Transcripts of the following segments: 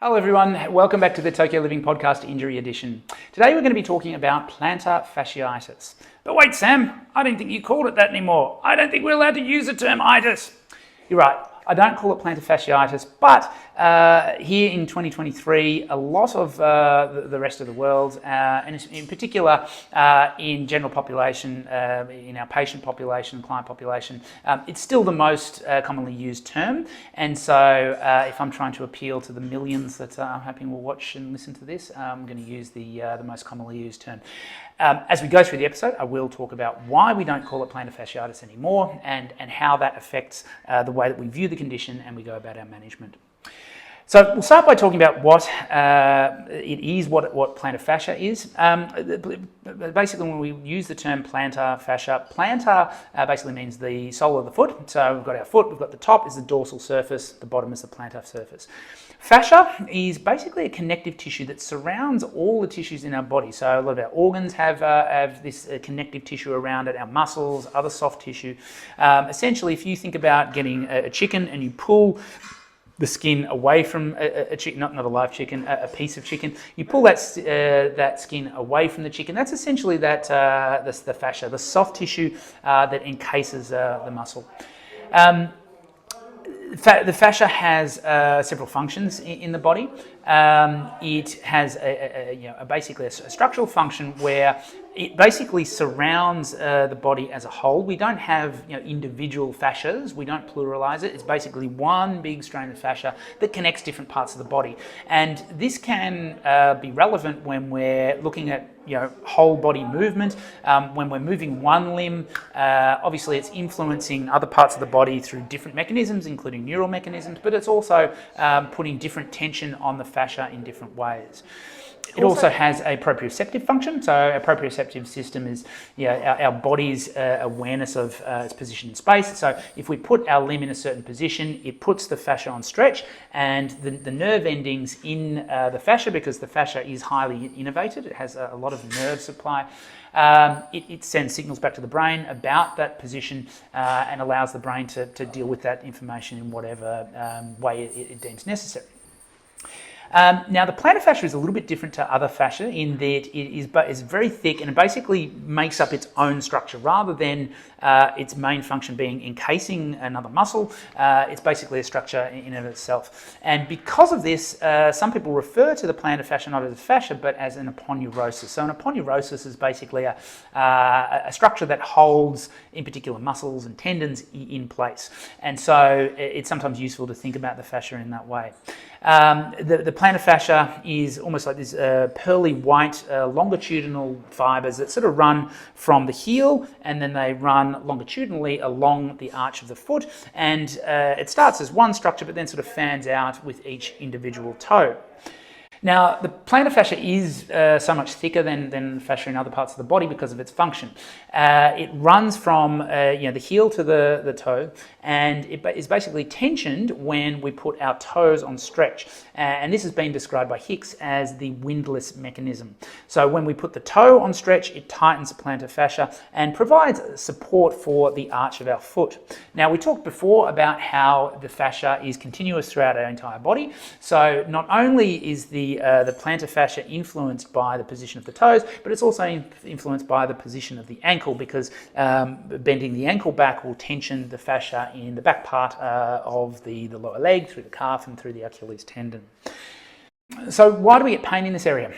Hello everyone, welcome back to the Tokyo Living Podcast Injury Edition. Today we're going to be talking about plantar fasciitis. But wait Sam, I don't think you called it that anymore. I don't think we're allowed to use the term itis. You're right, I don't call it plantar fasciitis, but here in 2023, a lot of the rest of the world, and in particular in general population, in our patient population, client population, it's still the most commonly used term. And so if I'm trying to appeal to the millions that I'm hoping will watch and listen to this, I'm going to use the most commonly used term. As we go through the episode, I will talk about why we don't call it plantar fasciitis anymore and how that affects the way that we view the condition and we go about our management. So we'll start by talking about what it is, what plantar fascia is. Basically, when we use the term plantar fascia, plantar basically means the sole of the foot. So we've got our foot, we've got the top is the dorsal surface, the bottom is the plantar surface. Fascia is basically a connective tissue that surrounds all the tissues in our body. So a lot of our organs have this connective tissue around it, our muscles, other soft tissue. Essentially, if you think about getting a chicken and you pull the skin away from a chicken, not a live chicken, a piece of chicken. You pull that skin away from the chicken. That's essentially the fascia, the soft tissue that encases the muscle. The fascia has several functions in the body. It has basically a structural function where it basically surrounds the body as a whole. We don't have individual fascias. We don't pluralize it. It's basically one big strand of fascia that connects different parts of the body. And this can be relevant when we're looking at whole body movement. When we're moving one limb, obviously it's influencing other parts of the body through different mechanisms, including neural mechanisms, but it's also putting different tension on the fascia in different ways. It also has a proprioceptive function. So a proprioceptive system is our body's awareness of its position in space. So if we put our limb in a certain position, it puts the fascia on stretch, and the nerve endings in the fascia, because the fascia is highly innervated, it has a lot of nerve supply. It sends signals back to the brain about that position and allows the brain to deal with that information in whatever way it deems necessary. Now, the plantar fascia is a little bit different to other fascia in that it is very thick and it basically makes up its own structure rather than its main function being encasing another muscle. It's basically a structure in and of itself. And because of this, some people refer to the plantar fascia not as a fascia but as an aponeurosis. So an aponeurosis is basically a structure that holds, in particular, muscles and tendons in place. And so it's sometimes useful to think about the fascia in that way. The plantar fascia is almost like these pearly white longitudinal fibers that sort of run from the heel and then they run longitudinally along the arch of the foot, and it starts as one structure but then sort of fans out with each individual toe. Now, the plantar fascia is so much thicker than fascia in other parts of the body because of its function. It runs from the heel to the toe, and it is basically tensioned when we put our toes on stretch. And this has been described by Hicks as the windlass mechanism. So when we put the toe on stretch, it tightens the plantar fascia and provides support for the arch of our foot. Now, we talked before about how the fascia is continuous throughout our entire body. So not only is the plantar fascia influenced by the position of the toes, but it's also influenced by the position of the ankle, because bending the ankle back will tension the fascia in the back part of the lower leg, through the calf and through the Achilles tendon. So why do we get pain in this area?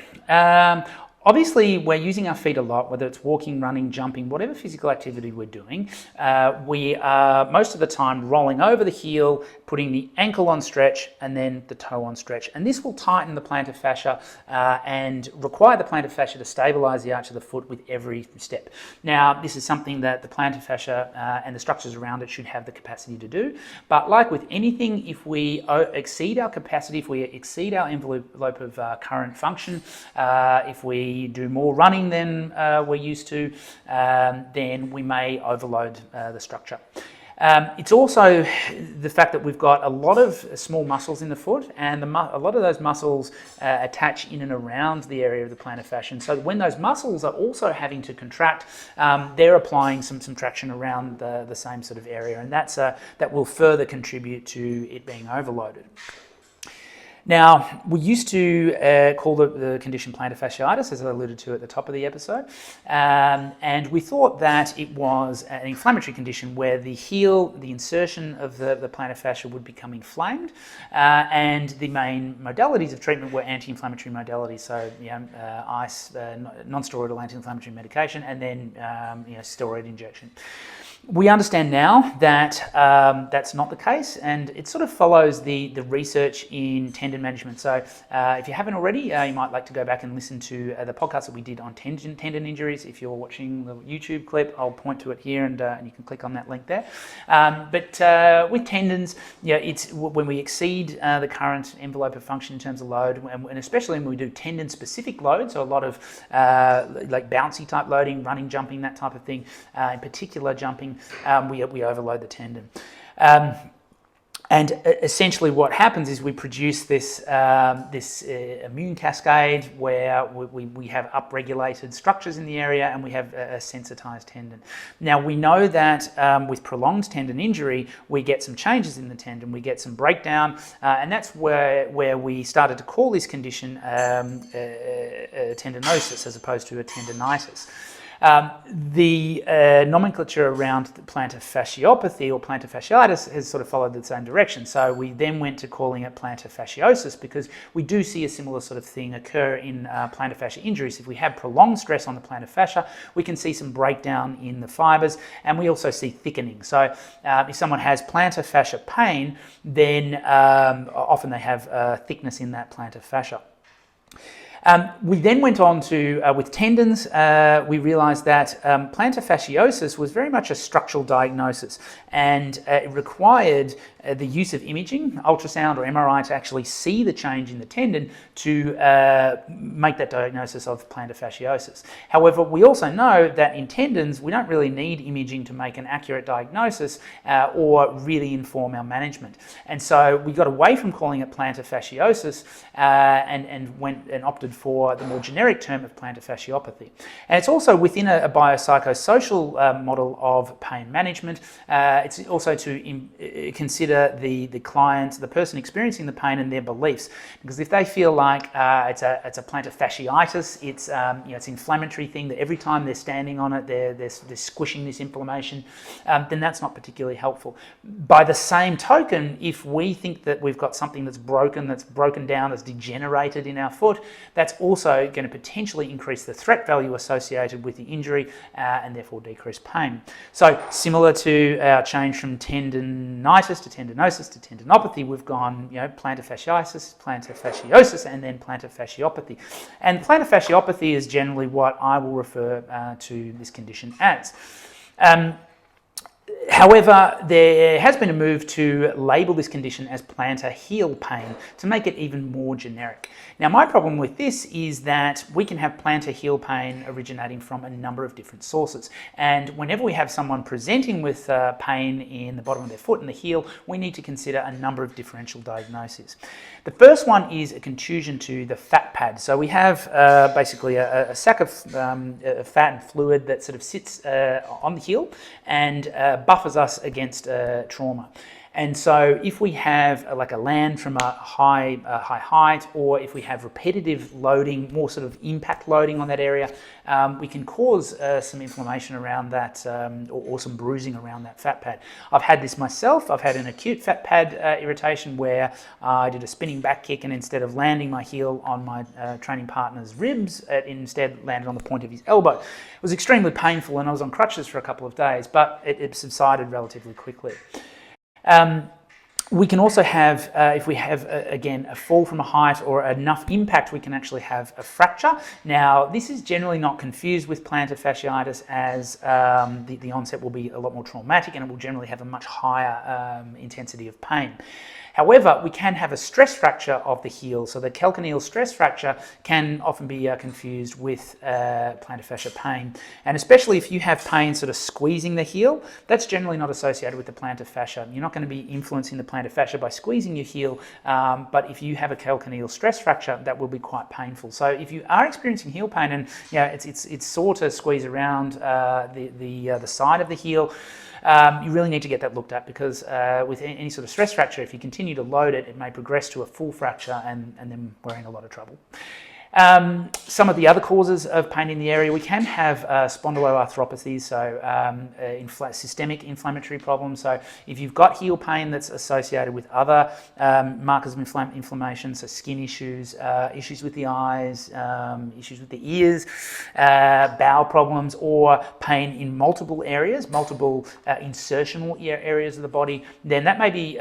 Obviously, we're using our feet a lot, whether it's walking, running, jumping, whatever physical activity we're doing. We are most of the time rolling over the heel, putting the ankle on stretch and then the toe on stretch. And this will tighten the plantar fascia and require the plantar fascia to stabilize the arch of the foot with every step. Now, this is something that the plantar fascia and the structures around it should have the capacity to do. But like with anything, if we exceed our capacity, if we exceed our envelope of current function, if we do more running than we're used to, then we may overload the structure. It's also the fact that we've got a lot of small muscles in the foot, and a lot of those muscles attach in and around the area of the plantar fascia. And so when those muscles are also having to contract, they're applying some traction around the same sort of area, and that will further contribute to it being overloaded. Now, we used to call the condition plantar fasciitis, as I alluded to at the top of the episode, and we thought that it was an inflammatory condition where the heel, the insertion of the plantar fascia would become inflamed, and the main modalities of treatment were anti-inflammatory modalities, so ice, non-steroidal anti-inflammatory medication, and then steroid injection. We understand now that that's not the case, and it sort of follows the research in tendon management. So if you haven't already, you might like to go back and listen to the podcast that we did on tendon injuries. If you're watching the YouTube clip, I'll point to it here, and you can click on that link there. But with tendons, it's when we exceed the current envelope of function in terms of load, and especially when we do tendon-specific load, so a lot of like bouncy type loading, running, jumping, that type of thing, in particular jumping, we overload the tendon. And essentially what happens is we produce this immune cascade where we have upregulated structures in the area, and we have a sensitized tendon. Now, we know that with prolonged tendon injury, we get some changes in the tendon, we get some breakdown, and that's where we started to call this condition tendinosis as opposed to a tendinitis. The nomenclature around the plantar fasciopathy or plantar fasciitis has sort of followed the same direction. So we then went to calling it plantar fasciosis because we do see a similar sort of thing occur in plantar fascia injuries. If we have prolonged stress on the plantar fascia, we can see some breakdown in the fibers, and we also see thickening. So if someone has plantar fascia pain, then often they have thickness in that plantar fascia. We then went on to, with tendons, we realised that plantar fasciosis was very much a structural diagnosis, and it required the use of imaging, ultrasound or MRI, to actually see the change in the tendon to make that diagnosis of plantar fasciosis. However, we also know that in tendons, we don't really need imaging to make an accurate diagnosis or really inform our management. And so we got away from calling it plantar fasciosis and went and opted for the more generic term of plantar fasciopathy. And it's also within a biopsychosocial model of pain management. It's also to consider the client, the person experiencing the pain, and their beliefs. Because if they feel like it's a plantar fasciitis, it's it's an inflammatory thing that every time they're standing on it, they're squishing this inflammation, then that's not particularly helpful. By the same token, if we think that we've got something that's broken down, that's degenerated in our foot, that's also going to potentially increase the threat value associated with the injury and therefore decrease pain. So similar to our change from tendinitis to tendinosis to tendinopathy, we've gone plantar fasciitis, plantar fasciosis, and then plantar fasciopathy. And plantar fasciopathy is generally what I will refer to this condition as. However, there has been a move to label this condition as plantar heel pain to make it even more generic. Now, my problem with this is that we can have plantar heel pain originating from a number of different sources. And whenever we have someone presenting with pain in the bottom of their foot and the heel, we need to consider a number of differential diagnoses. The first one is a contusion to the fat pad. So we have basically a sack of fat and fluid that sort of sits on the heel and buffers us against trauma. And so if we have like a land from a high height, or if we have repetitive loading, more sort of impact loading on that area, we can cause some inflammation around that or some bruising around that fat pad. I've had this myself. I've had an acute fat pad irritation where I did a spinning back kick, and instead of landing my heel on my training partner's ribs, it instead landed on the point of his elbow. It was extremely painful, and I was on crutches for a couple of days, but it subsided relatively quickly. We can also have, if we have, again, a fall from a height or enough impact, we can actually have a fracture. Now, this is generally not confused with plantar fasciitis, as the onset will be a lot more traumatic, and it will generally have a much higher intensity of pain. However, we can have a stress fracture of the heel. So the calcaneal stress fracture can often be confused with plantar fascia pain. And especially if you have pain sort of squeezing the heel, that's generally not associated with the plantar fascia. You're not going to be influencing the plantar fascia by squeezing your heel, but if you have a calcaneal stress fracture, that will be quite painful. So if you are experiencing heel pain and it's sore to squeeze around the side of the heel, you really need to get that looked at, because with any sort of stress fracture, if you continue to load it, it may progress to a full fracture, and then we're in a lot of trouble. Some of the other causes of pain in the area, we can have spondyloarthropathies, so systemic inflammatory problems. So if you've got heel pain that's associated with other markers of inflammation, so skin issues, issues with the eyes, issues with the ears, bowel problems, or pain in multiple areas, multiple insertional areas of the body, then that may be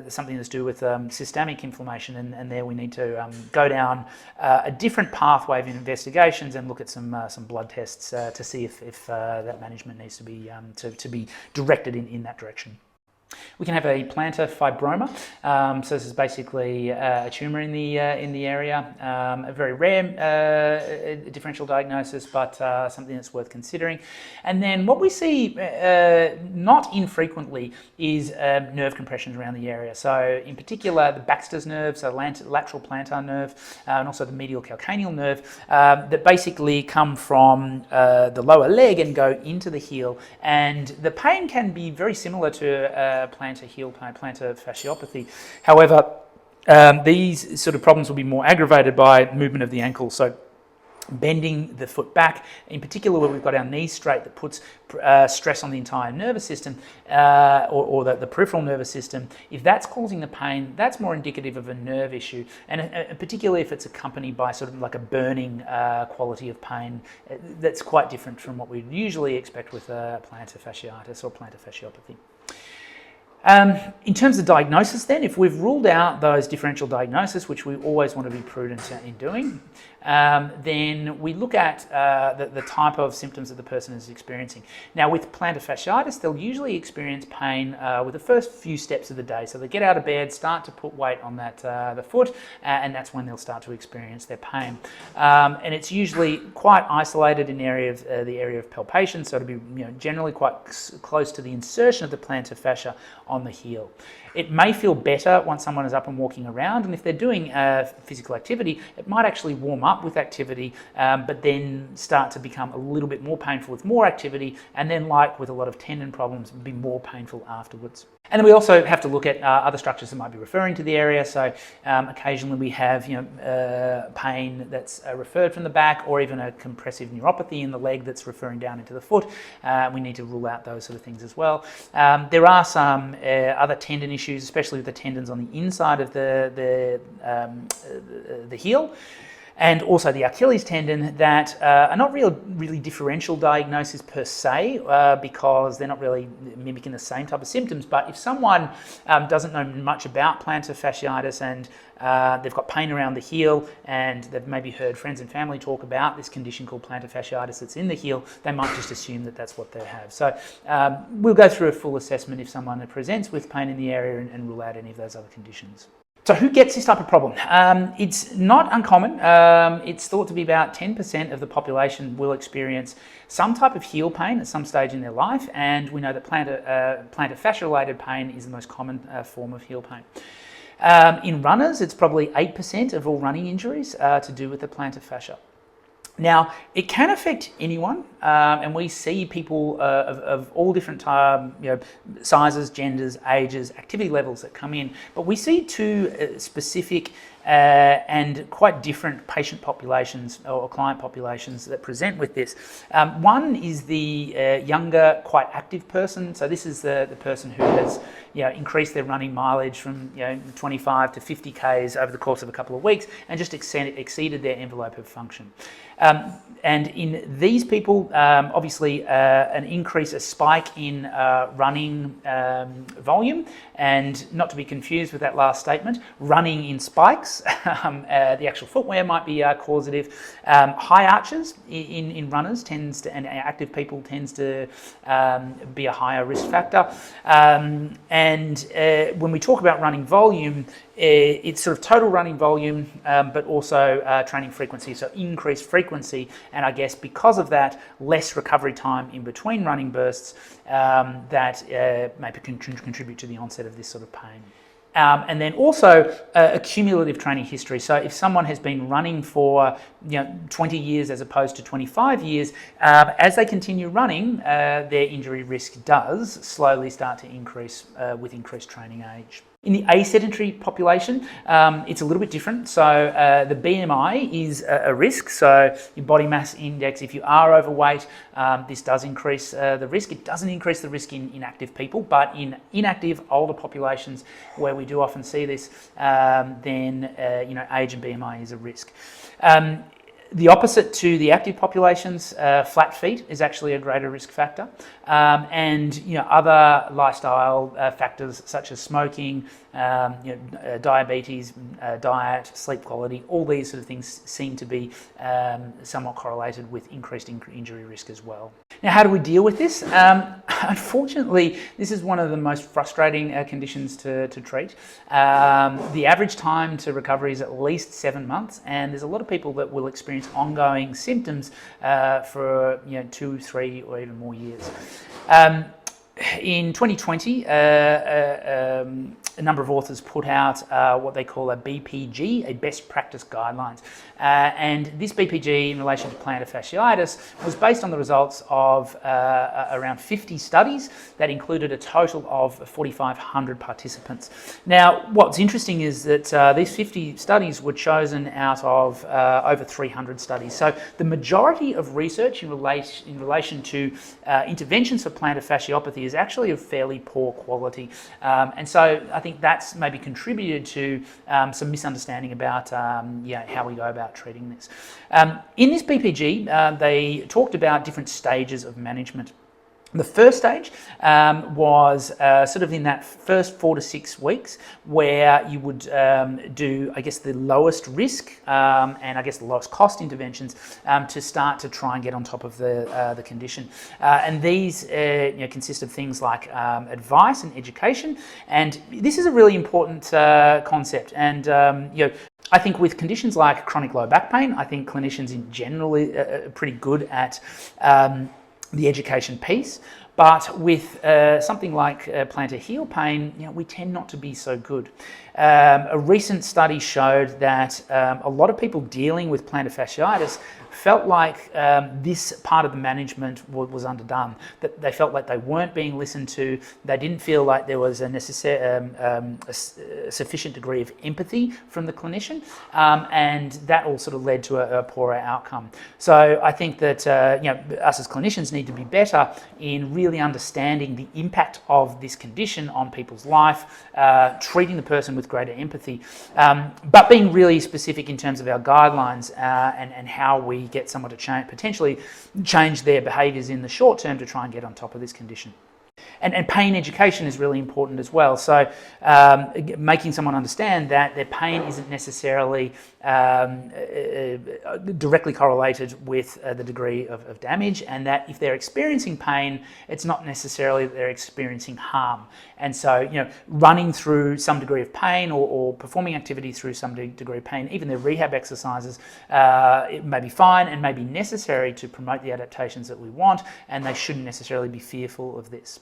something that's to do with systemic inflammation, and there we need to go down a different pathway of investigations and look at some blood tests to see if that management needs to be directed in that direction. We can have a plantar fibroma. So this is basically a tumour in the area, a very rare differential diagnosis, but something that's worth considering. And then what we see not infrequently is nerve compressions around the area. So in particular, the Baxter's nerve, so lateral plantar nerve, and also the medial calcaneal nerve, that basically come from the lower leg and go into the heel. And the pain can be very similar to plantar heel pain, plantar fasciopathy. However, these sort of problems will be more aggravated by movement of the ankle. So bending the foot back, in particular where we've got our knees straight, that puts stress on the entire nervous system or the peripheral nervous system. If that's causing the pain, that's more indicative of a nerve issue, and particularly if it's accompanied by sort of like a burning quality of pain, that's quite different from what we'd usually expect with plantar fasciitis or plantar fasciopathy. In terms of diagnosis then, if we've ruled out those differential diagnoses, which we always want to be prudent in doing, then we look at the type of symptoms that the person is experiencing. Now with plantar fasciitis, they'll usually experience pain with the first few steps of the day. So they get out of bed, start to put weight on the foot, and that's when they'll start to experience their pain. And it's usually quite isolated in the area of palpation, so it'll be generally quite close to the insertion of the plantar fascia on the heel. It may feel better once someone is up and walking around, and if they're doing physical activity, it might actually warm up with activity, but then start to become a little bit more painful with more activity, and then, like with a lot of tendon problems, be more painful afterwards. And then we also have to look at other structures that might be referring to the area. So occasionally we have pain that's referred from the back, or even a compressive neuropathy in the leg that's referring down into the foot. We need to rule out those sort of things as well. There are some other tendon issues, especially with the tendons on the inside of the heel, and also the Achilles tendon, that are not really differential diagnoses per se, because they're not really mimicking the same type of symptoms. But if someone doesn't know much about plantar fasciitis, and they've got pain around the heel, and they've maybe heard friends and family talk about this condition called plantar fasciitis that's in the heel, they might just assume that that's what they have. So we'll go through a full assessment if someone presents with pain in the area, and rule out any of those other conditions. So who gets this type of problem? It's not uncommon. It's thought to be about 10% of the population will experience some type of heel pain at some stage in their life, and we know that plantar fascia-related pain is the most common form of heel pain. In runners, it's probably 8% of all running injuries to do with the plantar fascia. Now, it can affect anyone, and we see people of all different sizes, genders, ages, activity levels that come in. But we see two specific and quite different patient populations or client populations that present with this. One is the younger, quite active person. So this is the person who has increased their running mileage from 25 to 50 Ks over the course of a couple of weeks, and just exceeded their envelope of function. And in these people, obviously an increase, a spike in running volume, and not to be confused with that last statement, running in spikes. The actual footwear might be causative. High arches in runners tends to, and active people tends to be a higher risk factor. And when we talk about running volume, it's sort of total running volume, but also training frequency, so increased frequency, and I guess because of that, less recovery time in between running bursts that may contribute to the onset of this sort of pain. And then also a cumulative training history. So if someone has been running for 20 years as opposed to 25 years, as they continue running, their injury risk does slowly start to increase with increased training age. In the asedentary population, it's a little bit different. So the BMI is a risk. So your body mass index, if you are overweight, this does increase the risk. It doesn't increase the risk in inactive people, but in inactive older populations where we do often see this, then age and BMI is a risk. The opposite to the active populations, flat feet is actually a greater risk factor, and other lifestyle factors such as smoking, diabetes, diet, sleep quality, all these sort of things seem to be somewhat correlated with increased injury risk as well. Now, how do we deal with this? Unfortunately, this is one of the most frustrating conditions to treat. The average time to recovery is at least 7 months, and there's a lot of people that will experience ongoing symptoms for 2, 3, or even more years. In 2020, a number of authors put out what they call a BPG, a best practice guidelines. And this BPG in relation to plantar fasciitis was based on the results of around 50 studies that included a total of 4,500 participants. Now, what's interesting is that these 50 studies were chosen out of over 300 studies. So the majority of research in relation to interventions for plantar fasciopathy is actually of fairly poor quality. And so I think that's maybe contributed to some misunderstanding about how we go about treating this. In this BPG, they talked about different stages of management. The first stage was sort of in that first 4 to 6 weeks, where you would do, I guess, the lowest risk and I guess the lowest cost interventions to start to try and get on top of the condition. And these consist of things like advice and education, and this is a really important concept. And I think with conditions like chronic low back pain, I think clinicians in general are pretty good at the education piece, but with something like plantar heel pain, we tend not to be so good. A recent study showed that a lot of people dealing with plantar fasciitis felt like this part of the management was underdone, that they felt like they weren't being listened to, they didn't feel like there was a sufficient degree of empathy from the clinician, and that all sort of led to a poorer outcome. So I think that us as clinicians need to be better in really understanding the impact of this condition on people's life, treating the person with greater empathy, but being really specific in terms of our guidelines and how we get someone to potentially change their behaviours in the short term to try and get on top of this condition. And pain education is really important as well. So making someone understand that their pain isn't necessarily directly correlated with the degree of damage, and that if they're experiencing pain, it's not necessarily that they're experiencing harm. And so, running through some degree of pain or performing activity through some degree of pain, even their rehab exercises, it may be fine and may be necessary to promote the adaptations that we want, and they shouldn't necessarily be fearful of this.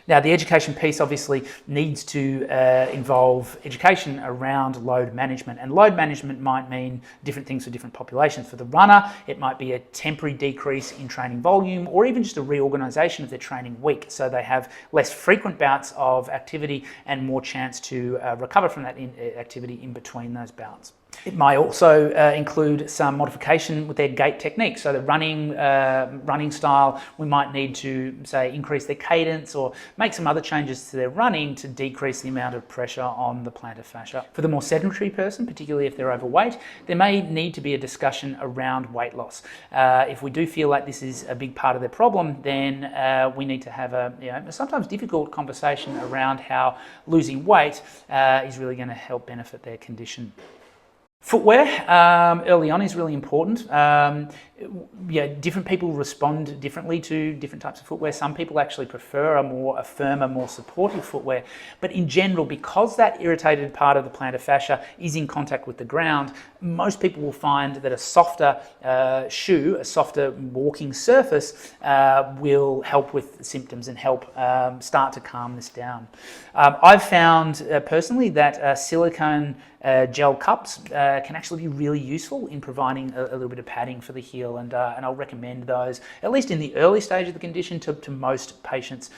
Now, the education piece obviously needs to involve education around load management, and load management might mean different things for different populations. For the runner, it might be a temporary decrease in training volume, or even just a reorganisation of their training week, so they have less frequent bouts of activity and more chance to recover from that activity in between those bouts. It might also include some modification with their gait technique. So the running style, we might need to, say, increase their cadence or make some other changes to their running to decrease the amount of pressure on the plantar fascia. For the more sedentary person, particularly if they're overweight, there may need to be a discussion around weight loss. If we do feel like this is a big part of their problem, then we need to have a sometimes difficult conversation around how losing weight is really going to help benefit their condition. Footwear early on is really important. Different people respond differently to different types of footwear. Some people actually prefer a firmer, more supportive footwear. But in general, because that irritated part of the plantar fascia is in contact with the ground, most people will find that a softer shoe, a softer walking surface will help with symptoms and help start to calm this down. I've found personally that silicone gel cups can actually be really useful in providing a little bit of padding for the heel, and I'll recommend those, at least in the early stage of the condition, to most patients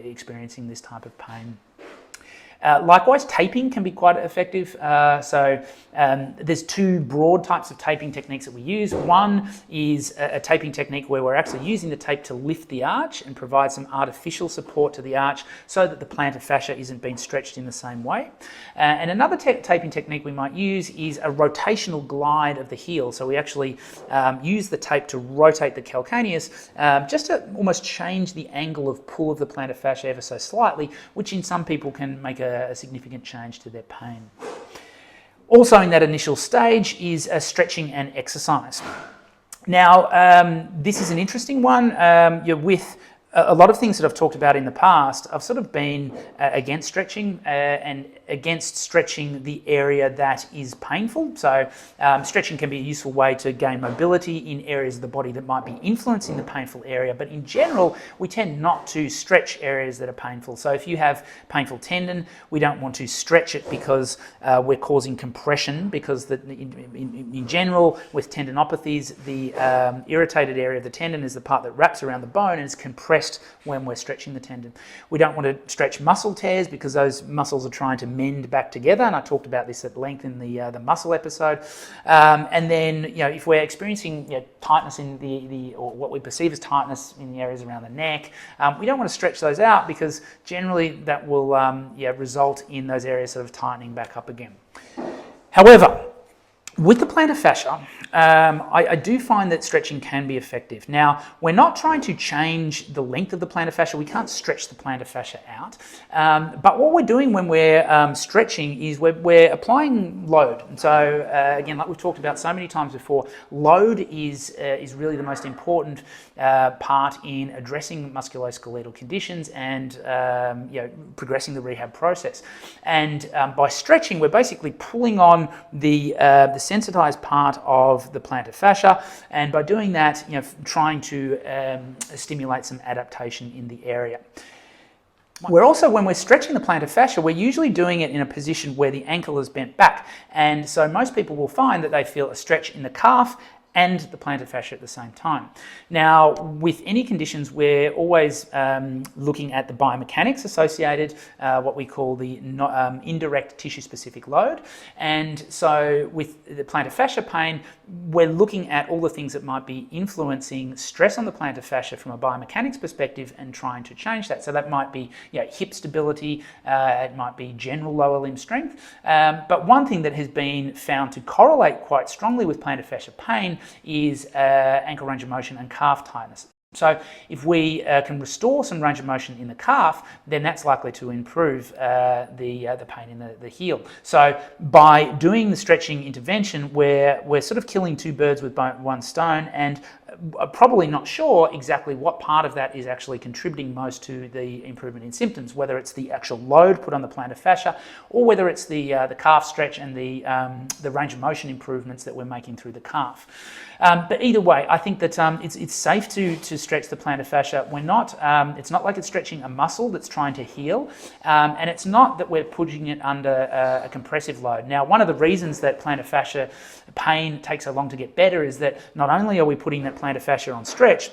experiencing this type of pain. Likewise, taping can be quite effective. There's two broad types of taping techniques that we use. One is a taping technique where we're actually using the tape to lift the arch and provide some artificial support to the arch so that the plantar fascia isn't being stretched in the same way. And another taping technique we might use is a rotational glide of the heel. So we actually use the tape to rotate the calcaneus just to almost change the angle of pull of the plantar fascia ever so slightly, which in some people can make a significant change to their pain. Also in that initial stage is stretching and exercise. Now, this is an interesting one. With a lot of things that I've talked about in the past, I've sort of been against stretching and against stretching the area that is painful. So stretching can be a useful way to gain mobility in areas of the body that might be influencing the painful area, but in general we tend not to stretch areas that are painful. So if you have painful tendon, we don't want to stretch it because we're causing compression, because in general with tendinopathies, the irritated area of the tendon is the part that wraps around the bone and is compressed when we're stretching the tendon. We don't want to stretch muscle tears because those muscles are trying to mend back together, and I talked about this at length in the muscle episode. And then, if we're experiencing tightness in or what we perceive as tightness in the areas around the neck, we don't want to stretch those out because generally that will result in those areas sort of tightening back up again. However, with the plantar fascia, I do find that stretching can be effective. Now, we're not trying to change the length of the plantar fascia. We can't stretch the plantar fascia out. But what we're doing when we're stretching is we're applying load. And so, again, like we've talked about so many times before, load is really the most important part in addressing musculoskeletal conditions and progressing the rehab process. And by stretching, we're basically pulling on the sensitized part of the plantar fascia, and by doing that, trying to stimulate some adaptation in the area. We're also, when we're stretching the plantar fascia, we're usually doing it in a position where the ankle is bent back, and so most people will find that they feel a stretch in the calf and the plantar fascia at the same time. Now, with any conditions, we're always looking at the biomechanics associated, what we call the indirect tissue-specific load. And so with the plantar fascia pain, we're looking at all the things that might be influencing stress on the plantar fascia from a biomechanics perspective and trying to change that. So that might be hip stability, it might be general lower limb strength. But one thing that has been found to correlate quite strongly with plantar fascia pain is ankle range of motion and calf tightness. So if we can restore some range of motion in the calf, then that's likely to improve the pain in the heel. So by doing the stretching intervention, we're sort of killing two birds with one stone, and probably not sure exactly what part of that is actually contributing most to the improvement in symptoms, whether it's the actual load put on the plantar fascia or whether it's the calf stretch and the range of motion improvements that we're making through the calf. But either way, I think that it's safe to stretch the plantar fascia. We're not, it's not like it's stretching a muscle that's trying to heal, and it's not that we're putting it under a compressive load. Now, one of the reasons that plantar fascia pain takes so long to get better is that not only are we putting that plantar fascia on stretch,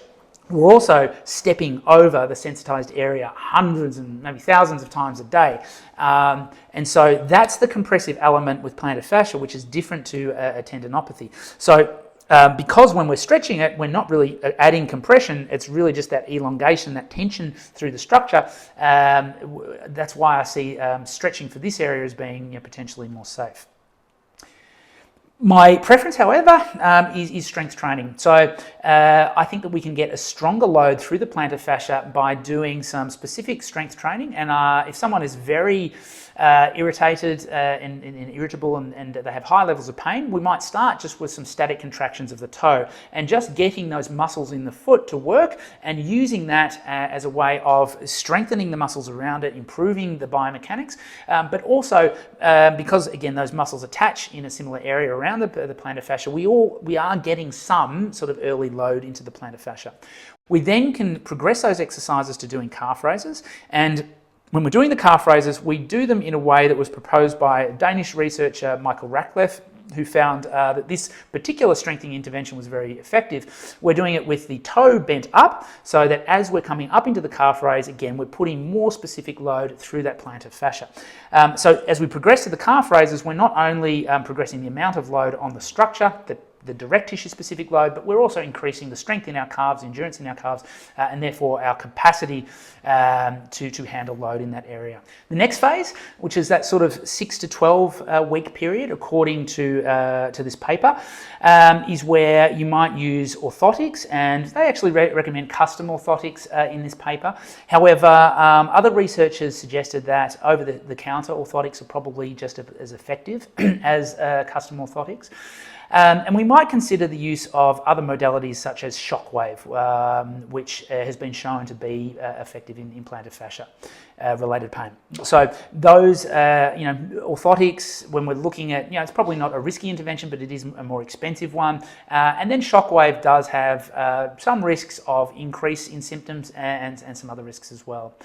we're also stepping over the sensitized area hundreds and maybe thousands of times a day. And so that's the compressive element with plantar fascia, which is different to a tendinopathy. So because when we're stretching it, we're not really adding compression, it's really just that elongation, that tension through the structure. That's why I see stretching for this area as being potentially more safe. My preference, however, is strength training. So I think that we can get a stronger load through the plantar fascia by doing some specific strength training. And if someone is very irritated and irritable and they have high levels of pain, we might start just with some static contractions of the toe and just getting those muscles in the foot to work and using that as a way of strengthening the muscles around it, improving the biomechanics, but also because again those muscles attach in a similar area around the plantar fascia, we are getting some sort of early load into the plantar fascia. We then can progress those exercises to doing calf raises, and when we're doing the calf raises, we do them in a way that was proposed by Danish researcher Michael Rathleff, who found that this particular strengthening intervention was very effective. We're doing it with the toe bent up, so that as we're coming up into the calf raise, again, we're putting more specific load through that plantar fascia. So as we progress to the calf raises, we're not only progressing the amount of load on the structure, the direct tissue specific load, but we're also increasing the strength in our calves, endurance in our calves, and therefore our capacity to handle load in that area. The next phase, which is that sort of 6 to 12 week period, according to this paper, is where you might use orthotics, and they actually recommend custom orthotics in this paper. However, other researchers suggested that over-the-counter orthotics are probably just as effective as custom orthotics. And we might consider the use of other modalities such as shockwave, which has been shown to be effective in plantar fascia related pain. So those, orthotics, when we're looking at, it's probably not a risky intervention, but it is a more expensive one. And then shockwave does have some risks of increase in symptoms and some other risks as well.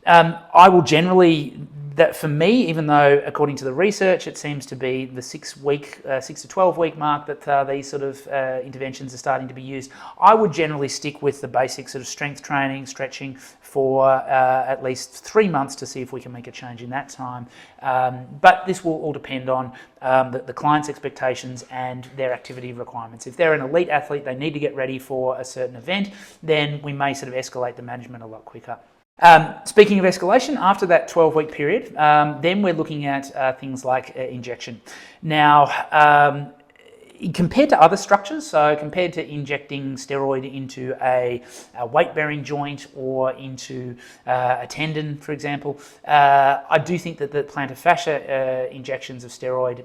I will generally, that for me, even though according to the research it seems to be the 6 to 12 week mark that these sort of interventions are starting to be used, I would generally stick with the basic sort of strength training, stretching for at least 3 months to see if we can make a change in that time. But this will all depend on the client's expectations and their activity requirements. If they're an elite athlete, they need to get ready for a certain event, then we may sort of escalate the management a lot quicker. Speaking of escalation, after that 12-week period, then we're looking at things like injection. Now, compared to other structures, so compared to injecting steroid into a weight-bearing joint or into a tendon, for example, I do think that the plantar fascia injections of steroid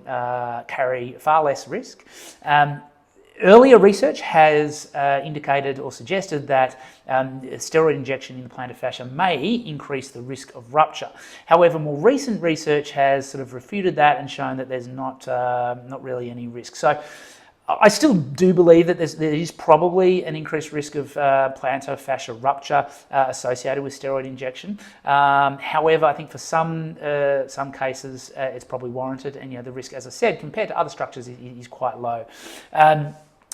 carry far less risk. Earlier research has indicated or suggested that steroid injection in the plantar fascia may increase the risk of rupture. However, more recent research has sort of refuted that and shown that there's not really any risk. So I still do believe that there is probably an increased risk of plantar fascia rupture associated with steroid injection. However, I think for some cases it's probably warranted, and the risk, as I said, compared to other structures is quite low.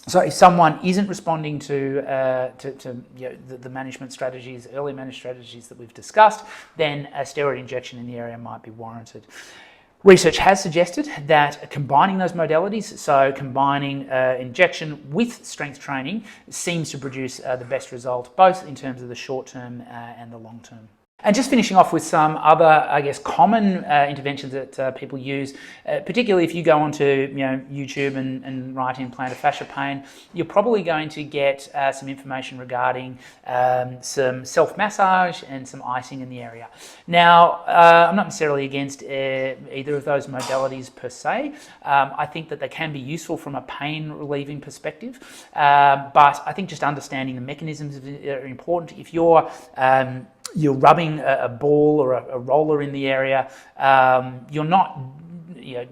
So if someone isn't responding to the management strategies, early management strategies that we've discussed, then a steroid injection in the area might be warranted. Research has suggested that combining those modalities, so combining injection with strength training, seems to produce the best result, both in terms of the short term and the long term. And just finishing off with some other, I guess, common interventions that people use, particularly if you go onto YouTube and write in plantar fascia pain, you're probably going to get some information regarding some self-massage and some icing in the area. Now, I'm not necessarily against either of those modalities per se. I think that they can be useful from a pain relieving perspective, but I think just understanding the mechanisms are important. If you're rubbing a ball or a roller in the area, you're not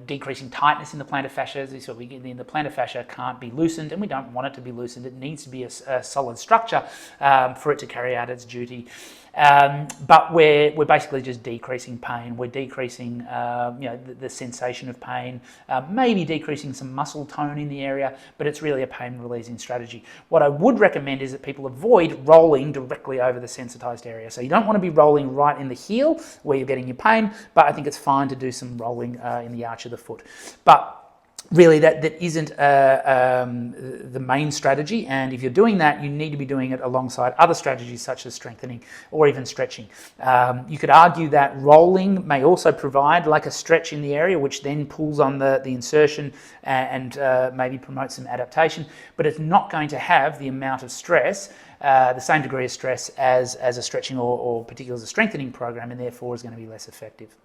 decreasing tightness in the plantar fascia. So the plantar fascia can't be loosened, and we don't want it to be loosened. It needs to be a solid structure for it to carry out its duty. But we're basically just decreasing pain. We're decreasing the sensation of pain, maybe decreasing some muscle tone in the area, but it's really a pain releasing strategy. What I would recommend is that people avoid rolling directly over the sensitized area. So you don't want to be rolling right in the heel where you're getting your pain, but I think it's fine to do some rolling in the arch of the foot. But really, that isn't the main strategy, and if you're doing that, you need to be doing it alongside other strategies such as strengthening or even stretching. You could argue that rolling may also provide like a stretch in the area, which then pulls on the insertion and maybe promotes some adaptation, but it's not going to have the amount of stress, the same degree of stress as a stretching or particularly as a strengthening program, and therefore is going to be less effective.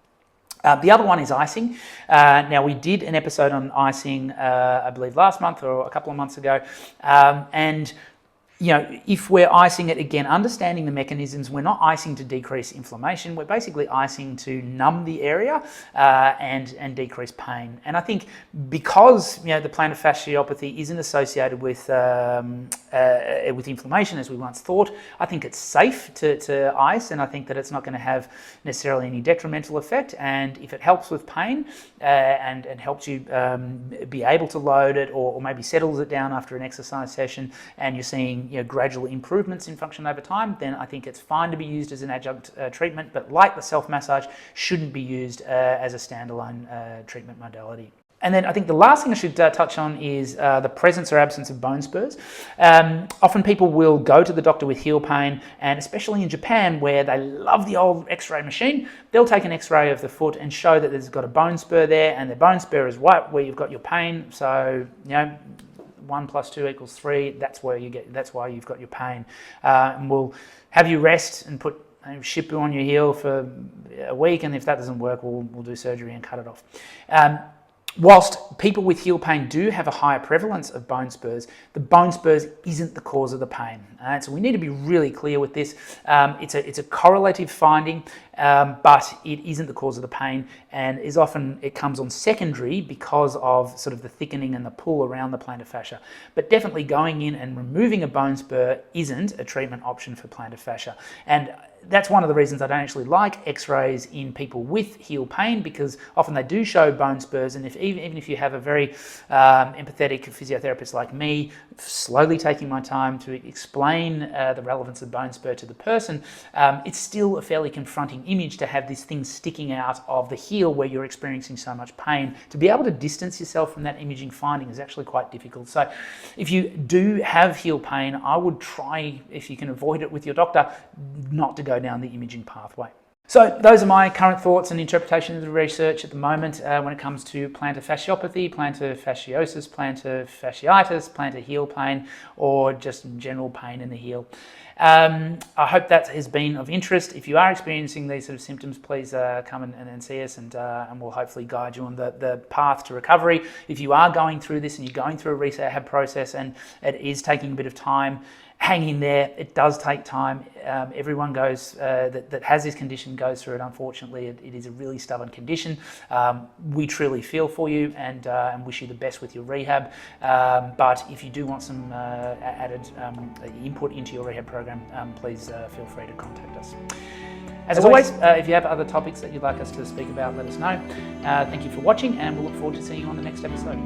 The other one is icing. Now, we did an episode on icing, I believe last month or a couple of months ago, and if we're icing it, again, understanding the mechanisms, we're not icing to decrease inflammation, we're basically icing to numb the area and decrease pain. And I think because the plantar fasciopathy isn't associated with inflammation as we once thought, I think it's safe to ice, and I think that it's not going to have necessarily any detrimental effect. And if it helps with pain and helps you be able to load it, or maybe settles it down after an exercise session, and you're seeing gradual improvements in function over time, then I think it's fine to be used as an adjunct treatment, but like the self-massage, shouldn't be used as a standalone treatment modality. And then I think the last thing I should touch on is the presence or absence of bone spurs. Often people will go to the doctor with heel pain, and especially in Japan, where they love the old x-ray machine, they'll take an x-ray of the foot and show that there's got a bone spur there, and the bone spur is right where you've got your pain. So 1 + 2 = 3. That's why you've got your pain. And we'll have you rest and put Shipu on your heel for a week, and if that doesn't work, we'll do surgery and cut it off. Whilst people with heel pain do have a higher prevalence of bone spurs, the bone spurs isn't the cause of the pain. So we need to be really clear with this. It's a correlative finding, but it isn't the cause of the pain, and is often it comes on secondary because of sort of the thickening and the pull around the plantar fascia. But definitely going in and removing a bone spur isn't a treatment option for plantar fascia. And that's one of the reasons I don't actually like x-rays in people with heel pain, because often they do show bone spurs, and even if you have a very empathetic physiotherapist like me, slowly taking my time to explain the relevance of bone spur to the person, it's still a fairly confronting image to have this thing sticking out of the heel where you're experiencing so much pain. To be able to distance yourself from that imaging finding is actually quite difficult. So if you do have heel pain, I would try, if you can avoid it with your doctor, not to go down the imaging pathway. So those are my current thoughts and interpretation of the research at the moment when it comes to plantar fasciopathy, plantar fasciosis, plantar fasciitis, plantar heel pain, or just general pain in the heel. I hope that has been of interest. If you are experiencing these sort of symptoms, please come and see us, and we'll hopefully guide you on the path to recovery. If you are going through this and you're going through a rehab process and it is taking a bit of time, hang in there. It does take time. Everyone goes that has this condition goes through it. Unfortunately, it is a really stubborn condition. We truly feel for you and wish you the best with your rehab. But if you do want some added input into your rehab program, please feel free to contact us. As always, if you have other topics that you'd like us to speak about, let us know. Thank you for watching, and we'll look forward to seeing you on the next episode.